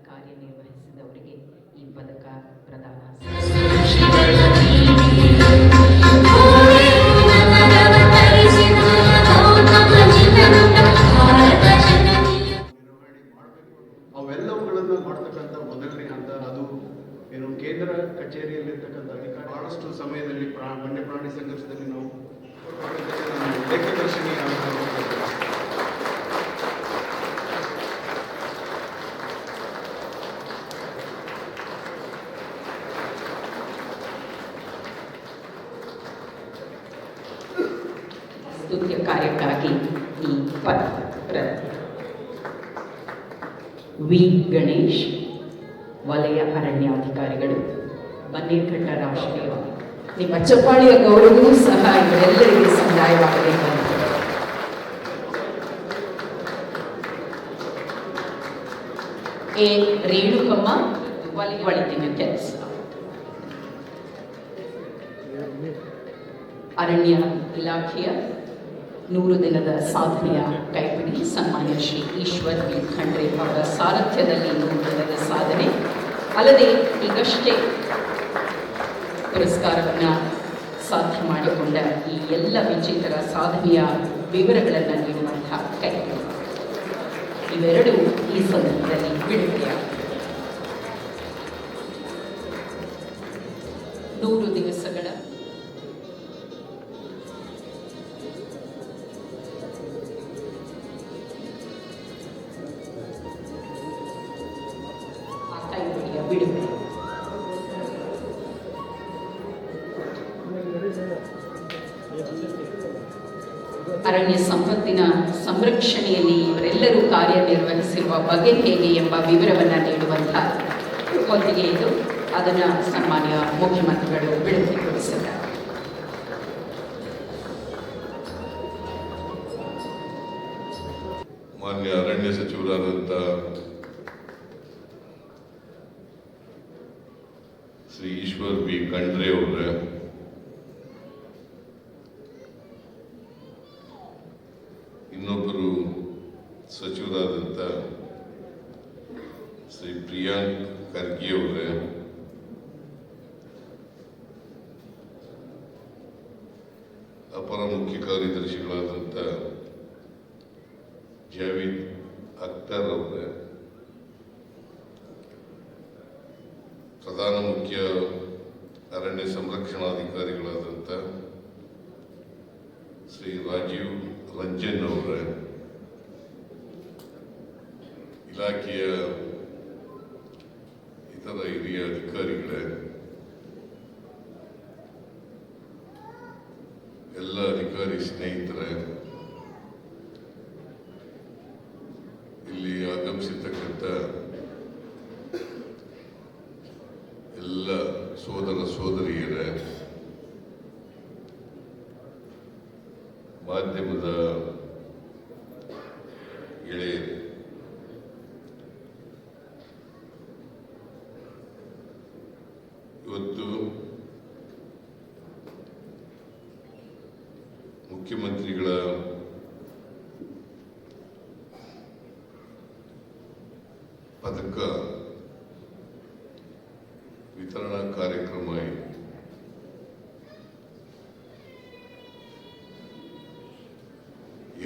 ಕಾರ್ಯನಿರ್ವಹಿಸಿದವರಿಗೆ ಈ ಪದಕ ಪ್ರದಾನ. ಅವೆಲ್ಲವುಗಳನ್ನು ಮಾಡ್ತಕ್ಕಂಥ ಮೊದಲನೇ ಹಂತ ಅದು ಏನು ಕೇಂದ್ರ ಕಚೇರಿಯಲ್ಲಿರ್ತಕ್ಕಂಥ ಅಧಿಕಾರಿ ಬಹಳಷ್ಟು ಸಮಯದಲ್ಲಿ ವನ್ಯಪ್ರಾಣಿ ಸಂಘರ್ಷದಲ್ಲಿ ನಾವು ಲೇಖದರ್ಶಿನಿ ಸ್ತುತ್ಯ ಕಾರ್ಯಕ್ಕಾಗಿ ಈ ವಿ ಗಣೇಶ್ ವಲಯ ಅರಣ್ಯಾಧಿಕಾರಿಗಳು, ಬನ್ನೇರಘಟ್ಟ ರಾಷ್ಟ್ರೀಯ. ನಿಮ್ಮ ಚಪ್ಪಾಳಿಯ ಗೌರವವೂ ಸಹ ಇವರೆಲ್ಲರಿಗೆ ಸಹಾಯವಾಗಬೇಕು. ಎ ರೇಣುಕಮ್ಮ ಒಳಿತಿನ ಕೆಲಸ. ಅರಣ್ಯ ಇಲಾಖೆಯ 100 ದಿನದ ಸಾಧನೆಯ ಕೈಪಿಡಿ ಸನ್ಮಾನ್ಯ ಶ್ರೀ ಈಶ್ವರ್ ವಿ ಖಂಡ್ರೆ ಅವರ ಸಾರಥ್ಯದಲ್ಲಿ 100 ದಿನದ ಸಾಧನೆ ಅಲ್ಲದೆ ಈಗಷ್ಟೇ ಪುರಸ್ಕಾರವನ್ನು ಸಾಧ್ಯ ಮಾಡಿಕೊಂಡ ಈ ಎಲ್ಲ ವಿಜೇತರ ಸಾಧನೆಯ ವಿವರಗಳನ್ನು ನೀಡುವಂತಹ ಕೈಪಿಡಿ ಇವೆರಡೂ ಈ ಸಂದರ್ಭದಲ್ಲಿ ಬಿಡುಗಡೆಯಾಗಿದೆ. 100 ದಿವಸಗಳ ಬಿಡುಗಡೆ. ಅರಣ್ಯ ಸಂಪತ್ತಿನ ಸಂರಕ್ಷಣೆಯಲ್ಲಿ ಇವರೆಲ್ಲರೂ ಕಾರ್ಯನಿರ್ವಹಿಸಿರುವ ಬಗೆ ಹೇಗೆ ಎಂಬ ವಿವರವನ್ನು ನೀಡುವಂತಹ ಹೊತ್ತಿಗೆ ಇದು. ಅದನ್ನು ಸನ್ಮಾನ್ಯ ಮುಖ್ಯಮಂತ್ರಿಗಳು ಬಿಡುಗಡೆಗೊಳಿಸಿದ್ದಾರೆ. ಮಾನ್ಯ ಅರಣ್ಯ ಸಚಿವರಾದಂಥ ಶ್ರೀ ಈಶ್ವರ್ ವಿ ಖಂಡ್ರೆ ಅವರ ಇನ್ನೊಬ್ಬರು ಸಚಿವರಾದಂಥ ಶ್ರೀ ಪ್ರಿಯಾಂಕ್ ಖರ್ಗೆ ಅವರ ಅಪರ ಮುಖ್ಯ ಕಾರ್ಯದರ್ಶಿಗಳಾದಂಥ ಜಾವೀದ್ ಅಖ್ತರ್ ಅವರ ಪ್ರಧಾನ ಮುಖ್ಯ ಅರಣ್ಯ ಸಂರಕ್ಷಣಾಧಿಕಾರಿಗಳಾದಂಥ ಶ್ರೀ ರಾಜೀವ್ ರಂಜನ್ ಅವರ ಇಲಾಖೆಯ ಇತರ ಹಿರಿಯ ಅಧಿಕಾರಿಗಳೇ, ಎಲ್ಲ ಅಧಿಕಾರಿ ಸ್ನೇಹಿತರೆ, ಇಲ್ಲಿ ಆಗಮಿಸಿರ್ತಕ್ಕಂಥ ಎಲ್ಲ ಸೋದರ ಸೋದರಿಯರೇ, ಮಾಧ್ಯಮದ ಗೆಳೆಯರು, ಇವತ್ತು ಮುಖ್ಯಮಂತ್ರಿಗಳ ಪದಕ ವಿತರಣಾ ಕಾರ್ಯಕ್ರಮ ಇದೆ.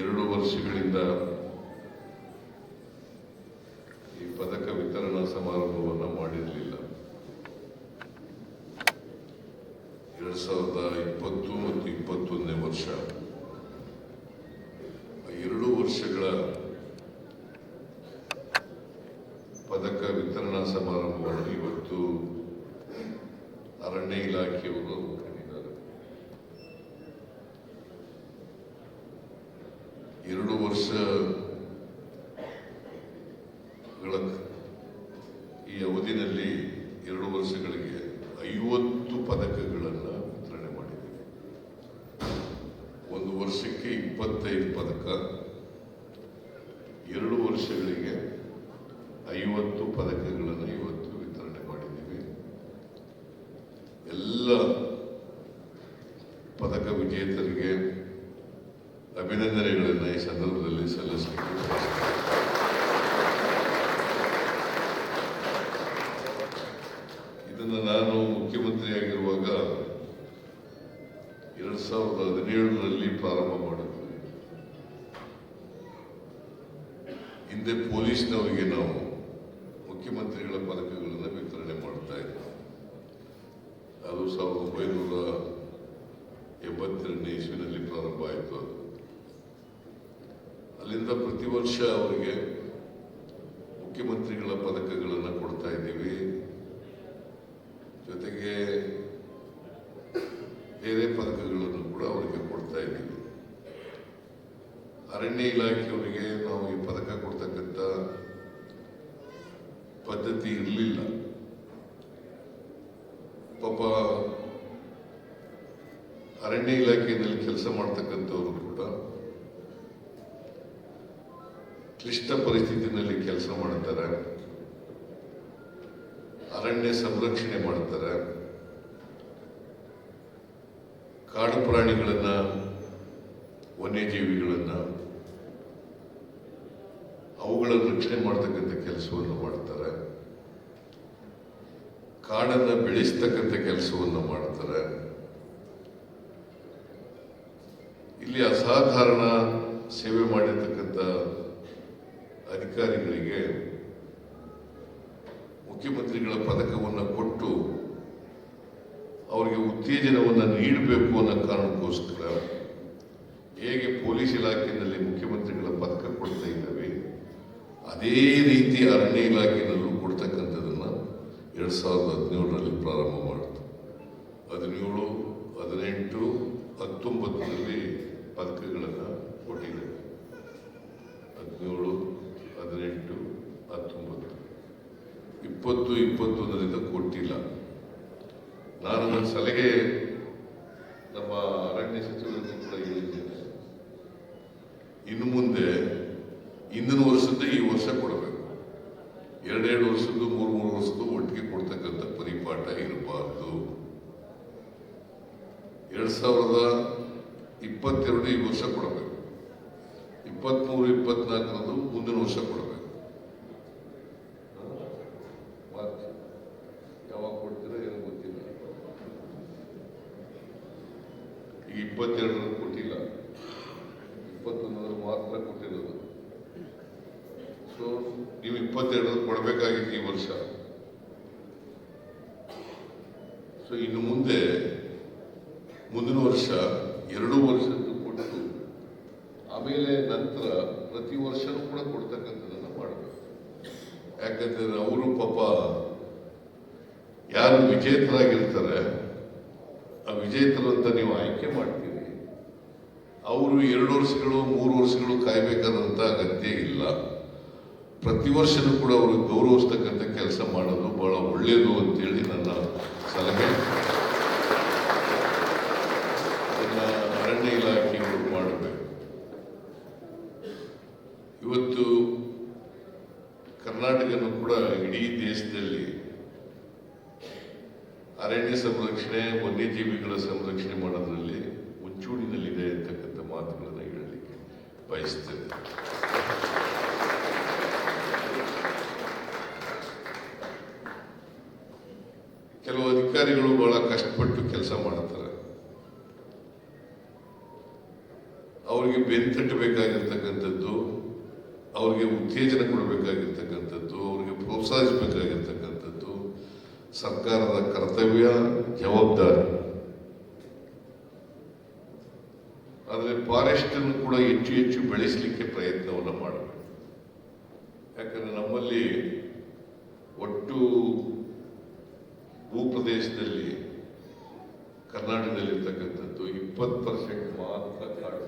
ಎರಡು ವರ್ಷಗಳಿಂದ ಈ ಪದಕ ವಿತರಣಾ ಸಮಾರಂಭವನ್ನು ಮಾಡಿರಲಿಲ್ಲ. 2020 ಮತ್ತು 2021ನೇ ವರ್ಷ, 2 ವರ್ಷಗಳ ಪದಕ ವಿತರಣಾ ಸಮಾರಂಭವನ್ನು ಇವತ್ತು ಅರಣ್ಯ ಇಲಾಖೆಯವರು ಮಾಡಿದ್ದಾರೆ. 2 ವರ್ಷಗಳ ಈ ಅವಧಿನಲ್ಲಿ 2 ವರ್ಷಗಳಿಗೆ 50 ಪದಕಗಳನ್ನು ವಿತರಣೆ ಮಾಡಿದ್ದೀವಿ. 1 ವರ್ಷಕ್ಕೆ 25 ಪದಕ, 2 ವರ್ಷಗಳಿಗೆ 50 ಪದಕಗಳನ್ನು ಇವತ್ತು ವಿತರಣೆ ಮಾಡಿದ್ದೀವಿ. ಎಲ್ಲ ಪದಕ ವಿಜೇತರಿಗೆ ಅಭಿನಂದನೆಗಳನ್ನು ಈ ಸಂದರ್ಭದಲ್ಲಿ ಸಲ್ಲಿಸಲಿಕ್ಕೆ ಪೊಲೀಸ್ನವರಿಗೆ ನಾವು ಮುಖ್ಯಮಂತ್ರಿಗಳ ಪದಕಗಳನ್ನು ವಿತರಣೆ ಮಾಡ್ತಾ ಇದ್ದೀವಿ. ಅದು 1982 ಇಸ್ವಿನಲ್ಲಿ ಪ್ರಾರಂಭ ಆಯಿತು. ಅದು ಅಲ್ಲಿಂದ ಪ್ರತಿ ವರ್ಷ ಅವರಿಗೆ ಮುಖ್ಯಮಂತ್ರಿಗಳ ಪದಕಗಳನ್ನು ಕೊಡ್ತಾ ಇದ್ದೀವಿ. ಜೊತೆಗೆ ಬೇರೆ ಪದಕಗಳನ್ನು ಕೂಡ ಅವರಿಗೆ ಕೊಡ್ತಾ ಇದ್ದೀವಿ. ಅರಣ್ಯ ಇಲಾಖೆಯವರಿಗೆ ನಾವು ಈ ಪದಕ ಕೊಡ್ತಕ್ಕಂಥ ಪದ್ಧತಿ ಇರಲಿಲ್ಲ. ಪಾಪ ಅರಣ್ಯ ಇಲಾಖೆಯಲ್ಲಿ ಕೆಲಸ ಮಾಡ್ತಕ್ಕಂಥವರು ಕೂಡ ಕ್ಲಿಷ್ಟ ಪರಿಸ್ಥಿತಿನಲ್ಲಿ ಕೆಲಸ ಮಾಡ್ತಾರೆ, ಅರಣ್ಯ ಸಂರಕ್ಷಣೆ ಮಾಡ್ತಾರೆ, ಕಾಡು ಪ್ರಾಣಿಗಳನ್ನ, ವನ್ಯಜೀವಿಗಳನ್ನ ಅವುಗಳ ರಕ್ಷಣೆ ಮಾಡ್ತಕ್ಕಂಥ ಕೆಲಸವನ್ನು ಮಾಡ್ತಾರೆ, ಕಾಡನ್ನು ಬೆಳೆಸ್ತಕ್ಕಂಥ ಕೆಲಸವನ್ನು ಮಾಡ್ತಾರೆ. ಇಲ್ಲಿ ಅಸಾಧಾರಣ ಸೇವೆ ಮಾಡಿರ್ತಕ್ಕಂಥ ಅಧಿಕಾರಿಗಳಿಗೆ ಮುಖ್ಯಮಂತ್ರಿಗಳ ಪದಕವನ್ನು ಕೊಟ್ಟು ಅವರಿಗೆ ಉತ್ತೇಜನವನ್ನು ನೀಡಬೇಕು ಅನ್ನೋ ಕಾರಣಕ್ಕೋಸ್ಕರ ಹೇಗೆ ಪೊಲೀಸ್ ಇಲಾಖೆಯಲ್ಲಿ ಮುಖ್ಯಮಂತ್ರಿಗಳ ಪದಕ ಕೊಡ್ತಾ ಇದ್ದಾವೆ, ಅದೇ ರೀತಿ ಅರಣ್ಯ ಇಲಾಖೆಯಲ್ಲೂ ಕೊಡ್ತಕ್ಕಂಥದ್ದನ್ನು 2017ರಲ್ಲಿ ಪ್ರಾರಂಭ ಮಾಡಿತು. 17, 18, 19ರಲ್ಲಿ ಪದಕಗಳನ್ನು ಕೊಟ್ಟಿದ್ದಾರೆ. 17, 18, 19, 20, 21ರಿಂದ ಕೊಟ್ಟಿಲ್ಲ. ನಾನು ನನ್ನ ಸಲಹೆ ನಮ್ಮ ಅರಣ್ಯ ಸಚಿವರಿಗೂ ಕೂಡ ಹೇಳಿದ್ದೇನೆ, ಇನ್ನು ಮುಂದೆ ಹಿಂದಿನ ವರ್ಷದ ಈ ವರ್ಷ ಕೊಡಬೇಕು. 2 ವರ್ಷದ್ದು 3 ವರ್ಷದ್ದು ಒಟ್ಟಿಗೆ ಕೊಡ್ತಕ್ಕಂಥ ಪರಿಪಾಠ ಇರಬಾರ್ದು. 2022 ಈ ವರ್ಷ ಕೊಡಬೇಕು, 23, 24 ಮುಂದಿನ ವರ್ಷ ಕೊಡಬೇಕು. ಯಾವಾಗ ಕೊಡ್ತೀರೋ ಏನೋ ಗೊತ್ತಿಲ್ಲ. ಈಗ 22 ಕೊಟ್ಟಿಲ್ಲ, 21 ಮಾತ್ರ ಕೊಟ್ಟಿರೋದು. ಸೊ ನೀವು 22 ಕೊಡಬೇಕಾಗಿತ್ತು ಈ ವರ್ಷ. ಸೊ ಇನ್ನು ಮುಂದೆ ಮುಂದಿನ ವರ್ಷ 2 ವರ್ಷದ್ದು ಕೊಟ್ಟು ಆಮೇಲೆ ನಂತರ ಪ್ರತಿ ವರ್ಷನೂ ಕೂಡ ಕೊಡ್ತಕ್ಕಂಥದ್ದನ್ನು ಮಾಡಬೇಕು. ಯಾಕಂತಂದ್ರೆ ಅವರು ಪಾಪ ಯಾರು ವಿಜೇತರಾಗಿರ್ತಾರೆ, ಆ ವಿಜೇತರು ಅಂತ ನೀವು ಆಯ್ಕೆ ಮಾಡ್ತೀರಿ, ಅವರು 2 ವರ್ಷಗಳು 3 ವರ್ಷಗಳು ಕಾಯಬೇಕಾದಂಥ ಅಗತ್ಯ ಇಲ್ಲ. ಪ್ರತಿ ವರ್ಷನೂ ಕೂಡ ಅವರು ಗೌರವಿಸ್ತಕ್ಕಂಥ ಕೆಲಸ ಮಾಡೋದು ಬಹಳ ಒಳ್ಳೆಯದು ಅಂತೇಳಿ ನನ್ನ ಸಲಹೆ. ಅದನ್ನು ಅರಣ್ಯ ಇಲಾಖೆಯವರು ಮಾಡಬೇಕು. ಇವತ್ತು ಕರ್ನಾಟಕನೂ ಕೂಡ ಇಡೀ ದೇಶದಲ್ಲಿ ಅರಣ್ಯ ಸಂರಕ್ಷಣೆ, ವನ್ಯಜೀವಿಗಳ ಸಂರಕ್ಷಣೆ ಮಾಡೋದ್ರಲ್ಲಿ ಮುಂಚೂಣಿನಲ್ಲಿದೆ ಅಂತಕ್ಕಂಥ ಮಾತುಗಳನ್ನು ಹೇಳಲಿಕ್ಕೆ ಬಯಸ್ತೇನೆ. ಕೆಲವು ಅಧಿಕಾರಿಗಳು ಬಹಳ ಕಷ್ಟಪಟ್ಟು ಕೆಲಸ ಮಾಡ್ತಾರೆ. ಅವರಿಗೆ ಬೆಂತಟ್ಟಬೇಕಾಗಿರ್ತಕ್ಕಂಥದ್ದು, ಅವರಿಗೆ ಉತ್ತೇಜನ ಕೊಡಬೇಕಾಗಿರ್ತಕ್ಕಂಥದ್ದು, ಅವರಿಗೆ ಪ್ರೋತ್ಸಾಹಿಸಬೇಕಾಗಿರ್ತಕ್ಕಂಥದ್ದು ಸರ್ಕಾರದ ಕರ್ತವ್ಯ, ಜವಾಬ್ದಾರಿ. ಆದರೆ ಫಾರೆಸ್ಟ್ ಅನ್ನು ಕೂಡ ಹೆಚ್ಚು ಹೆಚ್ಚು ಬೆಳೆಸಲಿಕ್ಕೆ ಪ್ರಯತ್ನವನ್ನು ಮಾಡಬೇಕು. ಯಾಕಂದ್ರೆ ನಮ್ಮಲ್ಲಿ ಒಟ್ಟು ಭೂಪ್ರದೇಶದಲ್ಲಿ ಕರ್ನಾಟಕದಲ್ಲಿರ್ತಕ್ಕಂಥದ್ದು 20% ಮಾತ್ರ ಕಾಡು.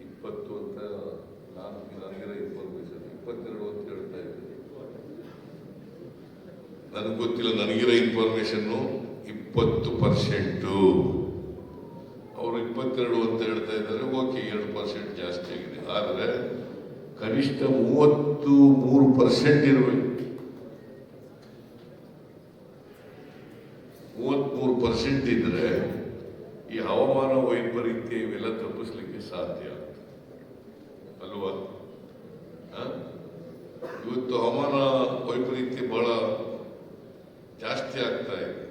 20 ಅಂತ ನನಗಿರೋ ಇನ್ಫಾರ್ಮೇಶನ್, 22 ಅಂತ ಹೇಳ್ತಾ ಇದ್ದೀನಿ. ನನಗೆ ಗೊತ್ತಿಲ್ಲ, ನನಗಿರೋ ಇನ್ಫಾರ್ಮೇಶನ್ನು 20%. ಅವರು 22 ಅಂತ ಹೇಳ್ತಾ ಇದ್ದಾರೆ. ಓಕೆ, 2% ಜಾಸ್ತಿ ಆಗಿದೆ. ಆದರೆ ಕನಿಷ್ಠ 33% ಇರಬೇಕು. 33% ಇದ್ರೆ ಈ ಹವಾಮಾನ ವೈಪರೀತ್ಯ ಇವೆಲ್ಲ ತಪ್ಪಿಸ್ಲಿಕ್ಕೆ ಸಾಧ್ಯ ಅಲ್ವಾ? ಇವತ್ತು ಹವಾಮಾನ ವೈಪರೀತ್ಯ ಬಹಳ ಜಾಸ್ತಿ ಆಗ್ತಾ ಇದೆ.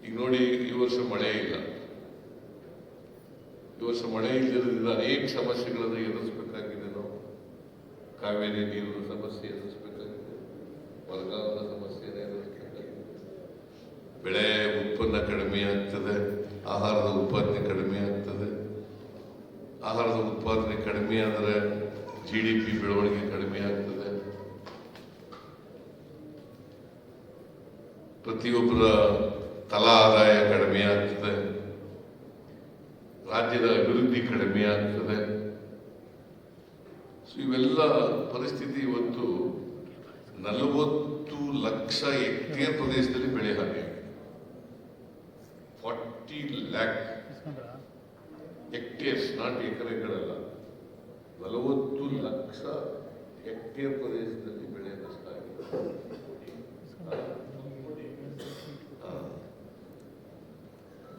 ಈಗ ನೋಡಿ, ಈ ವರ್ಷ ಮಳೆ ಇಲ್ಲ. ಈ ವರ್ಷ ಮಳೆ ಇಲ್ಲದಿದ್ದರಿಂದ ಅನೇಕ ಸಮಸ್ಯೆಗಳನ್ನು ಎದುರಿಸಬೇಕಾಗಿದೆ. ನಾವು ಕಾವೇರಿ ನೀರಿನ ಸಮಸ್ಯೆ ಎದುರಿಸಬೇಕಾಗಿದೆ, ಬರಗಾಲದ ಸಮಸ್ಯೆಯನ್ನು ಎದುರಿಸಬೇಕಾಗಿದೆ, ಬೆಳೆ ಉತ್ಪನ್ನ ಕಡಿಮೆ ಆಗ್ತದೆ, ಆಹಾರದ ಉತ್ಪಾದನೆ ಕಡಿಮೆ ಆಗ್ತದೆ. ಆಹಾರದ ಉತ್ಪಾದನೆ ಕಡಿಮೆ ಆದರೆ GDP ಬೆಳವಣಿಗೆ ಕಡಿಮೆ ಆಗ್ತದೆ. ಪ್ರತಿಯೊಬ್ಬರ ತಲಾ ಆದಾಯ ಕಡಿಮೆ ಆಗ್ತದೆ, ರಾಜ್ಯದ ಅಭಿವೃದ್ಧಿ ಕಡಿಮೆ ಆಗ್ತದೆ. ಸೊ ಇವೆಲ್ಲ ಪರಿಸ್ಥಿತಿ ಇವತ್ತು 40 ಲಕ್ಷ ಹೆಕ್ಟೇರ್ ಪ್ರದೇಶದಲ್ಲಿ ಬೆಳೆ ಹಾನಿಯಾಗಿದೆ. 40 lakh ಹೆಕ್ಟೇರ್ಸ್, ನಾಟ್ ಎಕರೆಗಳಲ್ಲ, 40 ಲಕ್ಷ ಹೆಕ್ಟೇರ್ ಪ್ರದೇಶದಲ್ಲಿ ಬೆಳೆ ನಷ್ಟ ಆಗಿದೆ.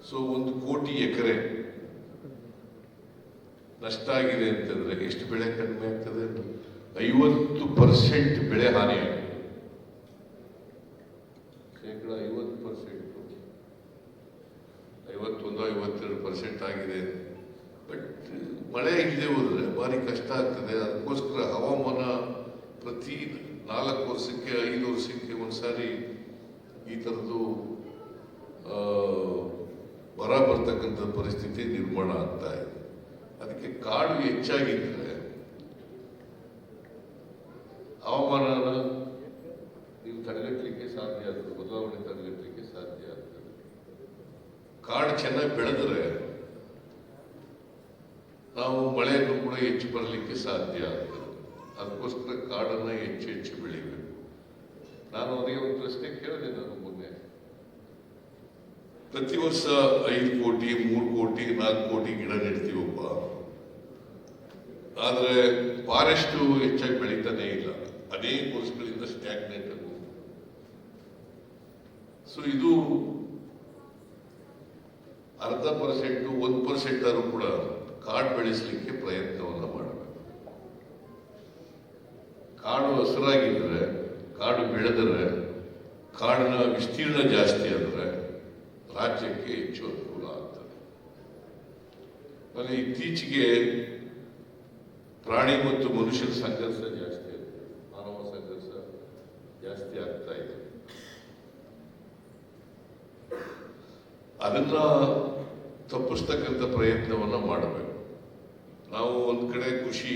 ಸೊ 1 ಕೋಟಿ ಎಕರೆ ನಷ್ಟ ಆಗಿದೆ ಅಂತಂದ್ರೆ ಎಷ್ಟು ಬೆಳೆ ಕಡಿಮೆ ಆಗ್ತದೆ? 50% ಬೆಳೆ ಹಾನಿಯಾಗಿದೆ. ಶೇಕಡ 50%, 51-52% ಆಗಿದೆ. ಬಟ್ ಮಳೆ ಇಲ್ಲದೆ ಹೋದ್ರೆ ಭಾರಿ ಕಷ್ಟ ಆಗ್ತದೆ. ಅದಕ್ಕೋಸ್ಕರ ಹವಾಮಾನ ಪ್ರತಿ 4 ವರ್ಷಕ್ಕೆ 5 ವರ್ಷಕ್ಕೆ ಒಂದ್ಸಾರಿ ಈ ಥರದ್ದು ಬರ ಬರ್ತಕ್ಕಂಥ ಪರಿಸ್ಥಿತಿ ನಿರ್ಮಾಣ ಆಗ್ತಾ ಇದೆ. ಅದಕ್ಕೆ ಕಾಡು ಹೆಚ್ಚಾಗಿದ್ರೆ ಹವಾಮಾನನ ನೀವು ತಡೆಗಟ್ಟಲಿಕ್ಕೆ ಸಾಧ್ಯ ಆಗ್ತದೆ, ಬದಲಾವಣೆ ತಡೆಗಟ್ಟಲಿಕ್ಕೆ ಸಾಧ್ಯ ಆಗ್ತದೆ. ಕಾಡು ಚೆನ್ನಾಗಿ ಬೆಳೆದರೆ ನಾವು ಮಳೆಯನ್ನು ಕೂಡ ಹೆಚ್ಚು ಬರಲಿಕ್ಕೆ ಸಾಧ್ಯ ಆಗ್ತದೆ. ಅದಕ್ಕೋಸ್ಕರ ಕಾಡನ್ನು ಹೆಚ್ಚು ಬೆಳಿಬೇಕು. ನಾನು ಅವರಿಗೆ ಒಂದು ಪ್ರಶ್ನೆ ಕೇಳಿದೆ ನಾನು ಮೊನ್ನೆ. ಪ್ರತಿ ವರ್ಷ 5 ಕೋಟಿ 3 ಕೋಟಿ 4 ಕೋಟಿ ಗಿಡ ನೆಡ್ತೀವಪ್ಪ, ಆದರೆ ಫಾರೆಸ್ಟ್ ಹೆಚ್ಚಾಗಿ ಬೆಳೀತಾನೆ ಇಲ್ಲ, ಅನೇಕ ವರ್ಷಗಳಿಂದ ಸ್ಟ್ಯಾಗ್ನೆಂಟ್ ಆಗುತ್ತೆ. ಸೊ ಇದು 0.5% 1% ಆದ್ರೂ ಕೂಡ ಕಾಡು ಬೆಳೆಸಲಿಕ್ಕೆ ಪ್ರಯತ್ನವನ್ನು ಮಾಡಬೇಕು. ಕಾಡು ಹಸಿರಾಗಿದ್ರೆ, ಕಾಡು ಬೆಳೆದರೆ, ಕಾಡಿನ ವಿಸ್ತೀರ್ಣ ಜಾಸ್ತಿ ಆದರೆ ರಾಜ್ಯಕ್ಕೆ ಹೆಚ್ಚು ಅನುಕೂಲ ಆಗ್ತದೆ. ಆಮೇಲೆ ಇತ್ತೀಚೆಗೆ ಪ್ರಾಣಿ ಮತ್ತು ಮನುಷ್ಯರ ಸಂಘರ್ಷ ಜಾಸ್ತಿ ಆಗಿದೆ, ಮಾನವ ಸಂಘರ್ಷ ಜಾಸ್ತಿ ಆಗ್ತಾ ಇದೆ. ಅದನ್ನ ತಪ್ಪಿಸ್ತಕ್ಕಂಥ ಪ್ರಯತ್ನವನ್ನ ಮಾಡಬೇಕು. ನಾವು ಒಂದ್ ಕಡೆ ಖುಷಿ,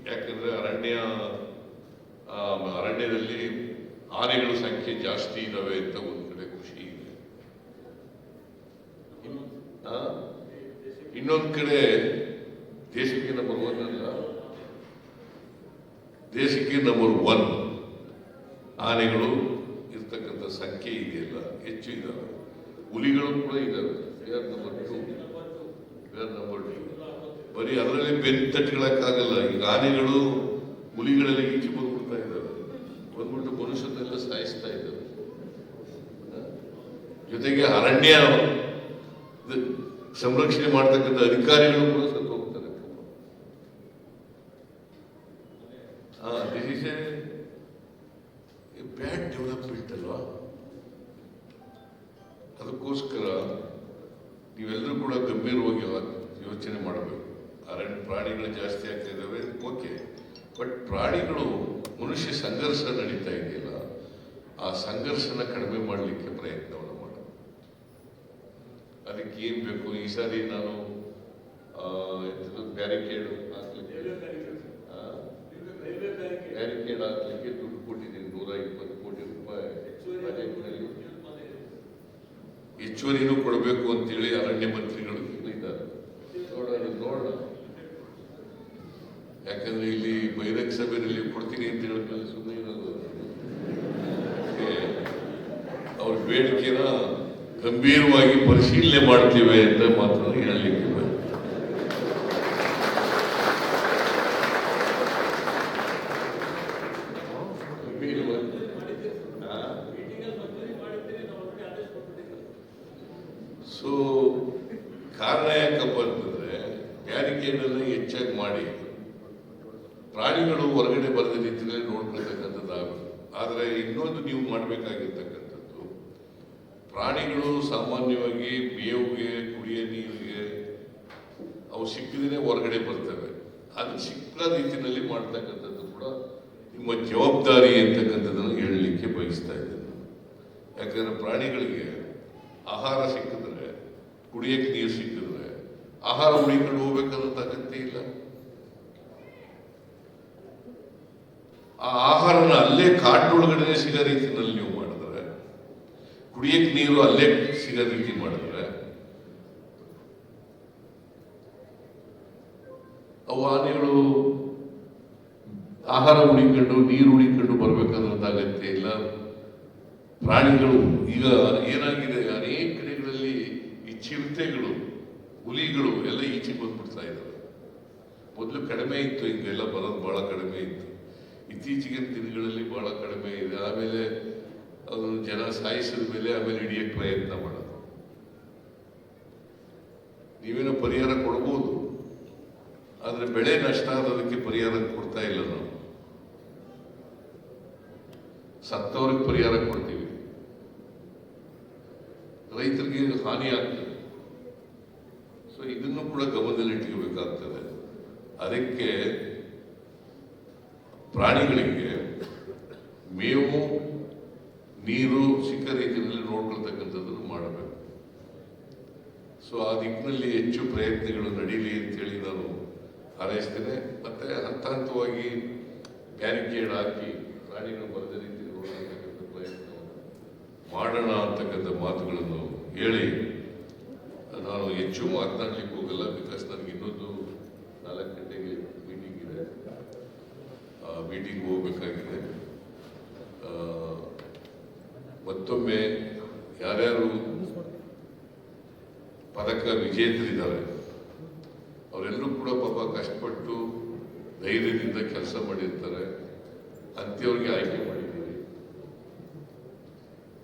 ಯಾಕಂದ್ರೆ ಅರಣ್ಯದಲ್ಲಿ ಆನೆಗಳ ಸಂಖ್ಯೆ ಜಾಸ್ತಿ ಇದಾವೆ ಅಂತ ಒಂದ್ ಕಡೆ ಖುಷಿ ಇದೆ. ಇನ್ನೊಂದ್ ಕಡೆ ದೇಶಕ್ಕೆ ನಂಬರ್ 1 ಅಲ್ಲ, ದೇಶಕ್ಕೆ ನಂಬರ್ 1 ಆನೆಗಳು ಇರ್ತಕ್ಕಂಥ ಸಂಖ್ಯೆ ಇದೆಯಲ್ಲ ಹೆಚ್ಚು ಇದಾವೆ. ಹುಲಿಗಳು ಕೂಡ ಇದಾವೆ, ನಂಬರ್ 2. ಬರೀ ಅದರಲ್ಲಿ ಬೆನ್ನು ತಟ್ಟುಗಳಕ್ಕಾಗಲ್ಲ. ಈಗ ಆನೆಗಳು ಹುಲಿಗಳೆಲ್ಲ ಈಚೆ ಬಂದ್ಬಿಡ್ತಾ ಇದ್ದಾವೆ, ಬಂದ್ಬಿಟ್ಟು ಮನುಷ್ಯನೆಲ್ಲ ಸಾಯಿಸ್ತಾ ಇದ್ದಾವೆ. ಜೊತೆಗೆ ಅರಣ್ಯ ಸಂರಕ್ಷಣೆ ಮಾಡ್ತಕ್ಕಂಥ ಅಧಿಕಾರಿಗಳು ಕೂಡ ಸತ್ತು ಹೋಗ್ತಾರೆ. This is a bad development ಅಲ್ವಾ? ಅದಕ್ಕೋಸ್ಕರ ನೀವೆಲ್ಲರೂ ಕೂಡ ಗಂಭೀರವಾಗಿ ಯೋಚನೆ ಮಾಡಬೇಕು. ಅರಣ್ಯ ಪ್ರಾಣಿಗಳು ಜಾಸ್ತಿ ಆಗ್ತಾ ಇದ್ದಾವೆ, ಓಕೆ, ಬಟ್ ಪ್ರಾಣಿಗಳು ಮನುಷ್ಯ ಸಂಘರ್ಷ ನಡೀತಾ ಇದೆಯಲ್ಲ, ಆ ಸಂಘರ್ಷನ ಕಡಿಮೆ ಮಾಡಲಿಕ್ಕೆ ಪ್ರಯತ್ನವನ್ನು ಮಾಡಬೇಕು. ಅದಕ್ಕೆ ಏನ್ ಬೇಕು? ಈ ಸಾರಿ ನಾನು ಬ್ಯಾರಿಕೇಡ್ ಹಾಕ್ಲಿಕ್ಕೆ ದುಡ್ಡು ಕೊಟ್ಟಿದ್ದೀನಿ, 120 ಕೋಟಿ ರೂಪಾಯಿ ಬಜೆಟ್ನಲ್ಲಿ. ಹೆಚ್ಚುವರಿನೂ ಕೊಡಬೇಕು ಅಂತೇಳಿ ಅರಣ್ಯ ಮಂತ್ರಿಗಳು ಹೇಳಿದ್ದಾರೆ. ನೋಡೋಣ, ಯಾಕಂದ್ರೆ ಇಲ್ಲಿ ಬಹಿರಂಗ ಸಭೆಯಲ್ಲಿ ಕೊಡ್ತೀನಿ ಅಂತ ಹೇಳಿದ್ಮೇಲೆ ಸುಮ್ಮನೆ ಇರೋದು. ಅವ್ರ ಬೇಡಿಕೆನ ಗಂಭೀರವಾಗಿ ಪರಿಶೀಲನೆ ಮಾಡ್ತೀವಿ ಅಂತ ಮಾತ್ರ ಹೇಳಲಿಕ್ಕೆ ಸೊ ಕಾರಣ ಯಾಕಪ್ಪ ಅಂತಂದ್ರೆ ಬ್ಯಾರಿಕೇಡನ್ನು ಹೆಚ್ಚಾಗಿ ಮಾಡಿ ಪ್ರಾಣಿಗಳು ಹೊರಗಡೆ ಬರದ ರೀತಿಯಲ್ಲಿ ನೋಡ್ಕೊಳ್ತಕ್ಕಂಥದ್ದಾಗುತ್ತೆ. ಆದರೆ ಇನ್ನೊಂದು ನೀವು ಮಾಡಬೇಕಾಗಿರ್ತಕ್ಕಂಥದ್ದು, ಪ್ರಾಣಿಗಳು ಸಾಮಾನ್ಯವಾಗಿ ಮೇವಿಗೆ, ಕುಡಿಯ ನೀರಿಗೆ ಅವು ಸಿಕ್ಕಿದ್ರೆ ಹೊರಗಡೆ ಬರ್ತವೆ. ಅದು ಸಿಕ್ಕ ರೀತಿಯಲ್ಲಿ ಮಾಡ್ತಕ್ಕಂಥದ್ದು ಕೂಡ ನಿಮ್ಮ ಜವಾಬ್ದಾರಿ ಅಂತಕ್ಕಂಥದ್ದನ್ನು ಹೇಳಲಿಕ್ಕೆ ಬಯಸ್ತಾ ಇದ್ದೇನೆ. ಯಾಕಂದ್ರೆ ಪ್ರಾಣಿಗಳಿಗೆ ಆಹಾರ ಸಿಕ್ಕಿದ್ರೆ, ಕುಡಿಯಕ್ಕೆ ನೀರು ಸಿಕ್ಕಿದ್ರೆ ಆಹಾರ ಹುಡಿಕೊಂಡು ಹೋಗ್ಬೇಕಾದಂತ ಅಗತ್ಯ ಇಲ್ಲ. ಆ ಆಹಾರನ ಅಲ್ಲೇ ಕಾಡಿನೊಳಗಡೆ ಸಿಗೋ ರೀತಿಯಲ್ಲಿ ನೀವು ಮಾಡಿದ್ರೆ, ಕುಡಿಯಕ್ಕೆ ನೀರು ಅಲ್ಲೇ ಸಿಗೋ ರೀತಿ ಮಾಡಿದ್ರೆ, ಅವು ಆನೆಗಳು ಆಹಾರ ಹುಡಿಕೊಂಡು ನೀರು ಹುಡಿಕೊಂಡು ಬರಬೇಕಾದಂತ ಅಗತ್ಯ ಇಲ್ಲ. ಪ್ರಾಣಿಗಳು ಈಗ ಏನಾಗಿದೆ, ಅನೇಕ ಕಡೆಗಳಲ್ಲಿ ಈ ಚಿರತೆಗಳು, ಹುಲಿಗಳು ಎಲ್ಲ ಈಚೆ ಬಂದ್ಬಿಡ್ತಾ ಇದ್ದಾವೆ. ಮೊದಲು ಕಡಿಮೆ ಇತ್ತು, ಹಿಂಗೆಲ್ಲ ಬರೋದು ಬಹಳ ಕಡಿಮೆ ಇತ್ತು. ಇತ್ತೀಚೆಗೆ ದಿನಗಳಲ್ಲಿ ಬಹಳ ಕಡಿಮೆ ಇದೆ. ಆಮೇಲೆ ಅದನ್ನು ಜನ ಸಾಯಿಸಿದ ಮೇಲೆ ಆಮೇಲೆ ಹಿಡಿಯಕ್ಕೆ ಪ್ರಯತ್ನ ಮಾಡೋದು. ನೀವೇನೋ ಪರಿಹಾರ ಕೊಡ್ಬೋದು, ಆದರೆ ಬೆಳೆ ನಷ್ಟ ಆದದಕ್ಕೆ ಪರಿಹಾರ ಕೊಡ್ತಾ ಇಲ್ಲ. ನಾವು ಸತ್ತವ್ರಿಗೆ ಪರಿಹಾರ ಕೊಡ್ತೀವಿ, ರೈತರಿಗೆ ಹಾನಿ ಆಗ್ತದೆ. ಸೊ ಇದನ್ನು ಕೂಡ ಗಮನದಲ್ಲಿ ಇಟ್ಕೋಬೇಕಾಗ್ತದೆ. ಅದಕ್ಕೆ ಪ್ರಾಣಿಗಳಿಗೆ ಮೇವು, ನೀರು ಸಿಕ್ಕ ರೀತಿಯಲ್ಲಿ ನೋಡ್ಕೊಳ್ತಕ್ಕಂಥದ್ದನ್ನು ಮಾಡಬೇಕು. ಸೊ ಆ ದಿಕ್ಕಿನಲ್ಲಿ ಹೆಚ್ಚು ಪ್ರಯತ್ನಗಳು ನಡೀಲಿ ಅಂತೇಳಿ ನಾನು ಹಾರೈಸ್ತೇನೆ. ಮತ್ತೆ ಹಂತ ಹಂತವಾಗಿ ಬ್ಯಾರಿಕೇಡ್ ಹಾಕಿ ಪ್ರಾಣಿಗಳು ಬರದ ರೀತಿ ನೋಡ್ತಕ್ಕಂಥ ಪ್ರಯತ್ನವನ್ನು ಮಾಡೋಣ ಅಂತಕ್ಕಂಥ ಮಾತುಗಳನ್ನು ಹೇಳಿ ನಾನು ಹೆಚ್ಚು ಮಾತನಾಡ್ಲಿಕ್ಕೆ ಹೋಗಲ್ಲ. ಬಿಕಾಸ್ ನನಗೆ ಇನ್ನೊಂದು 4 ಗಂಟೆಗೆ ಮೀಟಿಂಗ್ ಇದೆ, ಮೀಟಿಂಗ್ ಹೋಗ್ಬೇಕಾಗಿದೆ. ಮತ್ತೊಮ್ಮೆ ಯಾರ್ಯಾರು ಪದಕ ವಿಜೇತರಿದ್ದಾರೆ ಅವರೆಲ್ಲರೂ ಕೂಡ ಪಾಪ ಕಷ್ಟಪಟ್ಟು ಧೈರ್ಯದಿಂದ ಕೆಲಸ ಮಾಡಿರ್ತಾರೆ. ಅಂತ್ಯವ್ರಿಗೆ ಆಯ್ಕೆ ಮಾಡಿದ್ದೀವಿ.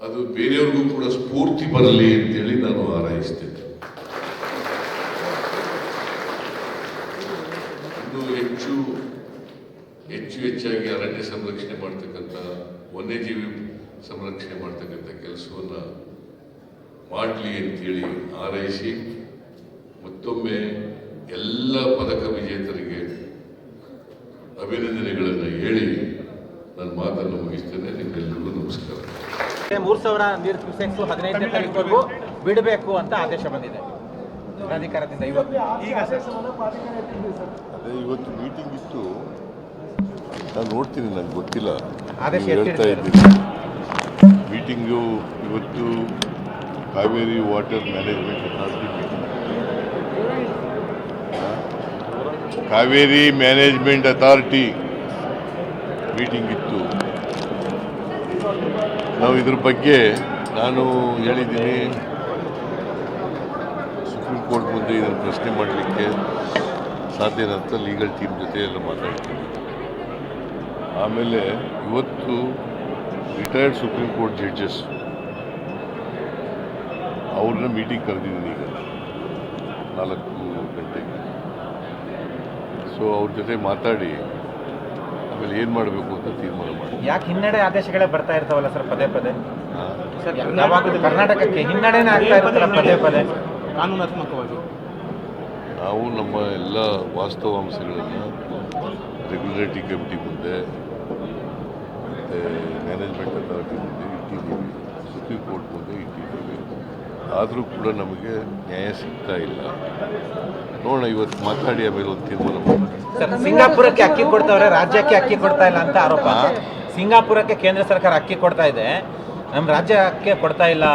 ಅದು ಬೇರೆಯವ್ರಿಗೂ ಕೂಡ ಸ್ಫೂರ್ತಿ ಬರಲಿ ಅಂತೇಳಿ ನಾನು ಹಾರೈಸ್ತೇನೆ. ಇನ್ನು ಹೆಚ್ಚಾಗಿ ಅರಣ್ಯ ಸಂರಕ್ಷಣೆ ಮಾಡ್ತಕ್ಕಂಥ, ವನ್ಯಜೀವಿ ಸಂರಕ್ಷಣೆ ಮಾಡ್ತಕ್ಕಂಥ ಕೆಲಸವನ್ನ ಮಾಡಲಿ ಅಂತೇಳಿ ಹಾರೈಸಿ, ಮತ್ತೊಮ್ಮೆ ಎಲ್ಲ ಪದಕ ವಿಜೇತರಿಗೆ ಅಭಿನಂದನೆಗಳನ್ನು ಹೇಳಿ ನನ್ನ ಮಾತನ್ನು ಮುಗಿಸ್ತೇನೆ. ನಿಮ್ಮೆಲ್ಲರಿಗೂ ನಮಸ್ಕಾರ. 3000 ನೀರು ಕ್ಯೂಸೆಕ್ಸ್ 15ನೇ ತಾರೀಕುವರೆಗೂ ಬಿಡಬೇಕು ಅಂತ ಆದೇಶ ಬಂದಿದೆ ಪ್ರಾಧಿಕಾರದಿಂದ. ಅದೇ ಇವತ್ತು ಮೀಟಿಂಗ್ ಇತ್ತು, ನಾನು ನೋಡ್ತೀನಿ, ನನಗೆ ಗೊತ್ತಿಲ್ಲ. ಆದೇಶ ಹೇಳ್ತಾ ಇದ್ದೀನಿ, ಮೀಟಿಂಗು ಇವತ್ತು Kaveri water management authority meeting, Kaveri management authority meeting ಇತ್ತು. ನಾವು ಇದ್ರ ಬಗ್ಗೆ ನಾನು ಹೇಳಿದ್ದೀನಿ, ಸುಪ್ರೀಂ ಕೋರ್ಟ್ ಮುಂದೆ ಇದನ್ನು ಪ್ರಶ್ನೆ ಮಾಡಲಿಕ್ಕೆ ಸಾಧ್ಯನಂತ ಲೀಗಲ್ ಟೀಮ್ ಜೊತೆ ಎಲ್ಲ ಮಾತಾಡ್ತೀನಿ. ಆಮೇಲೆ ಇವತ್ತು ರಿಟೈರ್ಡ್ ಸುಪ್ರೀಂ ಕೋರ್ಟ್ ಜಡ್ಜಸ್ ಅವ್ರನ್ನ ಮೀಟಿಂಗ್ ಕರೆದಿದ್ದೀನಿ ಈಗ 4 ಗಂಟೆಗೆ. ಸೊ ಅವ್ರ ಜೊತೆ ಮಾತಾಡಿ ಆಮೇಲೆ ಏನು ಮಾಡಬೇಕು ಅಂತ ತೀರ್ಮಾನ ಮಾಡಿ. ಯಾಕೆ ಹಿನ್ನಡೆ ಆದೇಶಗಳೇ ಬರ್ತಾ ಇರ್ತಾವಲ್ಲ ಸರ್ ಪದೇ ಪದೇ? ಯಾವಾಗಲೂ ಕರ್ನಾಟಕಕ್ಕೆ ಹಿನ್ನಡೆನೇ ಆಗ್ತಾ ಇರುತ್ತಲ್ಲ ಪದೇ ಪದೇ ಕಾನೂನಾತ್ಮಕವಾಗಿ. ನಾವು ನಮ್ಮ ಎಲ್ಲ ವಾಸ್ತವಾಂಶಗಳನ್ನು ರೆಗ್ಯುಲೇಟರಿ ಕಮಿಟಿ ಮುಂದೆ ಮತ್ತು ಮ್ಯಾನೇಜ್ಮೆಂಟ್ ಅಥಾರಿಟಿ ಮುಂದೆ ಇಟ್ಟಿದ್ದೀವಿ, ಸುಪ್ರೀಂ ಕೋರ್ಟ್ ಮುಂದೆ ಇಟ್ಟಿದ್ದೀವಿ. ಆದರೂ ಕೂಡ ನಮಗೆ ನ್ಯಾಯ ಸಿಗ್ತಾ ಇಲ್ಲ. ನೋಡೋಣ, ಇವತ್ತು ಮಾತಾಡಿ ಆಮೇಲೆ ಒಂದು ತೀರ್ಮಾನ ಮಾಡಿ. ಸರ್, ಸಿಂಗಾಪುರಕ್ಕೆ ಅಕ್ಕಿ ಕೊಡ್ತಾವ್ರೆ, ರಾಜ್ಯಕ್ಕೆ ಅಕ್ಕಿ ಕೊಡ್ತಾ ಇಲ್ಲ ಅಂತ ಆರೋಪ. ಸಿಂಗಾಪುರಕ್ಕೆ ಕೇಂದ್ರ ಸರ್ಕಾರ ಅಕ್ಕಿ ಕೊಡ್ತಾ ಇದೆ, ನಮ್ಮ ರಾಜ್ಯಕ್ಕೆ ಕೊಡ್ತಾ ಇಲ್ಲ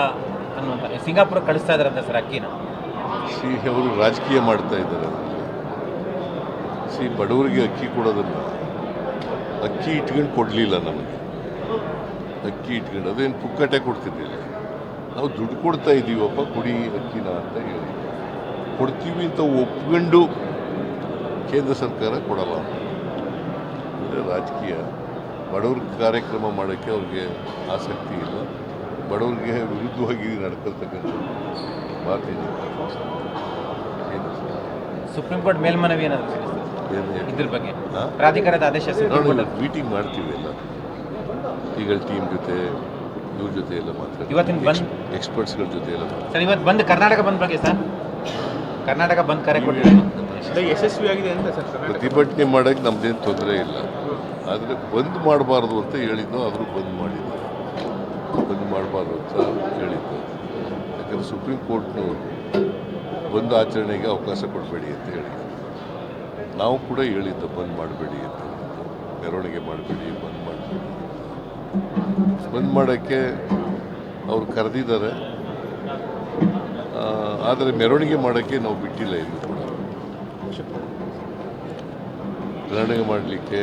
ಅನ್ನುವಂಥ. ಸಿಂಗಾಪುರಕ್ಕೆ ಕಳಿಸ್ತಾ ಇದಾರಂತೆ ಸರ್ ಅಕ್ಕಿನ. ಅವರು ರಾಜಕೀಯ ಮಾಡ್ತಾ ಇದ್ದಾರೆ. ಬಡವರಿಗೆ ಅಕ್ಕಿ ಕೊಡೋದನ್ನು ಅಕ್ಕಿ ಇಟ್ಕೊಂಡು ಕೊಡಲಿಲ್ಲ ನಮಗೆ. ಅಕ್ಕಿ ಇಟ್ಕೊಂಡು ಅದೇನು ಪುಕ್ಕಟೆ ಕೊಡ್ತಿರ್ಲಿಲ್ಲ. ನಾವು ದುಡ್ಡು ಕೊಡ್ತಾ ಇದ್ದೀವಪ್ಪ, ಕುಡಿ ಅಕ್ಕಿನ ಅಂತ ಹೇಳಿ ಕೊಡ್ತೀವಿ ಅಂತ ಒಪ್ಕೊಂಡು ಕೇಂದ್ರ ಸರ್ಕಾರ ಕೊಡಲ್ಲ. ಅಂದರೆ ರಾಜಕೀಯ. ಬಡವ್ರ ಕಾರ್ಯಕ್ರಮ ಮಾಡೋಕ್ಕೆ ಅವ್ರಿಗೆ ಆಸಕ್ತಿ ಇಲ್ಲ. ಬಡವರಿಗೆ ವಿರುದ್ಧವಾಗಿ ನಡ್ಕೊಳ್ತಕ್ಕಂಥ ಭಾರತೀಯ ಜನತಾ ಪಕ್ಷ. ಸುಪ್ರೀಂ ಕೋರ್ಟ್ ಮೇಲ್ಮನವಿ ಏನಾದರೂ ಇದ್ರ ಬಗ್ಗೆ ಪ್ರಾಧಿಕಾರದ ಆದೇಶ ಮೀಟಿಂಗ್ ಮಾಡ್ತೀವಿ ಎಲ್ಲ ಲೀಗಲ್ ಟೀಮ್ ಜೊತೆ, ಇವ್ರ ಜೊತೆ ಎಲ್ಲ ಮಾತಾಡ್ತೀವಿ. ಇವತ್ತಿನ ಬಂದ್ ಎಕ್ಸ್ಪರ್ಟ್ಸ್ಗಳ ಜೊತೆ ಎಲ್ಲ ಸರ್, ಇವತ್ತು ಬಂದು ಕರ್ನಾಟಕ ಬಂದ್ ಬಗ್ಗೆ ಸರ್, ಕರ್ನಾಟಕ ಬಂದ್ ಕರೆ ಕೊಟ್ಟಿದ್ದೀವಿ. ಯಶಸ್ವಿಯಾಗಿದೆ ಅಂತ ಸರ್ ಕರ್ನಾಟಕ ಪ್ರತಿಭಟನೆ ಮಾಡೋಕ್ಕೆ ನಮ್ಮದೇನು ತೊಂದರೆ ಇಲ್ಲ, ಆದರೆ ಬಂದ್ ಮಾಡಬಾರ್ದು ಅಂತ ಹೇಳಿದ್ದು, ಆದರೂ ಬಂದ್ ಮಾಡಿದ್ದು. ಬಂದ್ ಮಾಡಬಾರ್ದು ಅಂತ ಹೇಳಿದ್ದು, ಯಾಕಂದರೆ ಸುಪ್ರೀಂ ಕೋರ್ಟ್ನವರು ಬಂದ್ ಆಚರಣೆಗೆ ಅವಕಾಶ ಕೊಡಬೇಡಿ ಅಂತ ಹೇಳಿದ್ರು. ನಾವು ಕೂಡ ಹೇಳಿದ್ದು ಬಂದ್ ಮಾಡಬೇಡಿ ಅಂತ ಹೇಳಿದ್ದು, ಮೆರವಣಿಗೆ ಮಾಡಬೇಡಿ, ಬಂದ್ ಮಾಡಬೇಡಿ. ಬಂದ್ ಮಾಡೋಕ್ಕೆ ಅವ್ರು ಕರೆದಿದ್ದಾರೆ, ಆದರೆ ಮೆರವಣಿಗೆ ಮಾಡೋಕ್ಕೆ ನಾವು ಬಿಟ್ಟಿಲ್ಲ ಎಲ್ಲೂ ಕೂಡ. ಮೆರವಣಿಗೆ ಮಾಡಲಿಕ್ಕೆ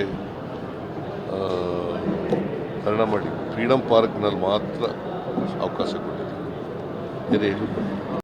ಫ್ರೀಡಮ್ ಪಾರ್ಕ್ನಲ್ಲಿ ಮಾತ್ರ ಅವಕಾಶ ಕೊಟ್ಟಿದ್ದೀವಿ, ಬೇರೆ ಎಲ್ಲೂ ಕೊಟ್ಟಿಲ್ಲ.